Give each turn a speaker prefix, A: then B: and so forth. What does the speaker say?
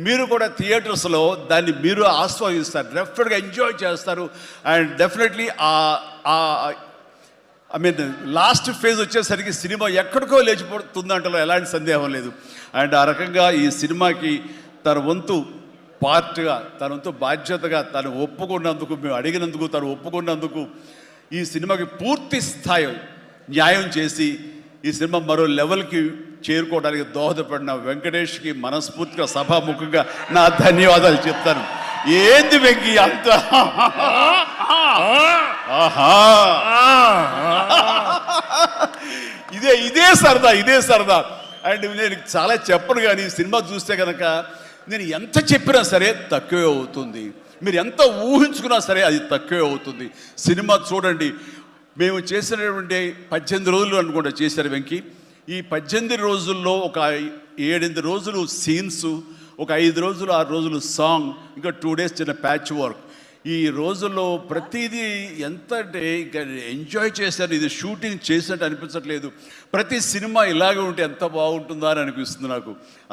A: మీరు కూడా థియేటర్స్లో దాన్ని మీరు ఆస్వాదిస్తారు, డెఫినెట్గా ఎంజాయ్ చేస్తారు. And definitely I mean last phase వచ్చేసరికి సినిమా ఎక్కడికో లేచిపోతుందంటలో ఎలాంటి సందేహం లేదు. అండ్ ఆ రకంగా ఈ సినిమాకి తన వంతు పార్ట్గా, తన వంతు బాధ్యతగా తను ఒప్పుకున్నందుకు, మేము అడిగినందుకు తను ఒప్పుకున్నందుకు, ఈ సినిమాకి పూర్తి స్థాయి న్యాయం చేసి ఈ సినిమా మరో లెవెల్కి చేరుకోవడానికి దోహదపడిన వెంకటేష్కి మనస్ఫూర్తిగా సభాముఖంగా నా ధన్యవాదాలు చెప్తాను. ఏంది వెంకీ అంత ఇదే సరదా. అండ్ నేను చాలా చెప్పను, కానీ సినిమా చూస్తే కనుక నేను ఎంత చెప్పినా సరే తక్కువే అవుతుంది, మీరు ఎంత ఊహించుకున్నా సరే అది తక్కువే అవుతుంది. సినిమా చూడండి. మేము చేసినటువంటి 18 రోజులు అనుకుంటా చేశారు వెంకీ. ఈ 18 రోజుల్లో ఒక 7-8 రోజులు సీన్స్, ఒక 5 రోజులు 6 రోజులు సాంగ్, ఇంకా 2 days చిన్న ప్యాచ్ వర్క్. ఈ రోజుల్లో ప్రతిదీ ఎంత అంటే ఇంకా ఎంజాయ్ చేశాను. ఇది షూటింగ్ చేసినట్టు అనిపించట్లేదు. ప్రతి సినిమా ఇలాగే ఉంటే ఎంత బాగుంటుందా అని అనిపిస్తుంది నాకు.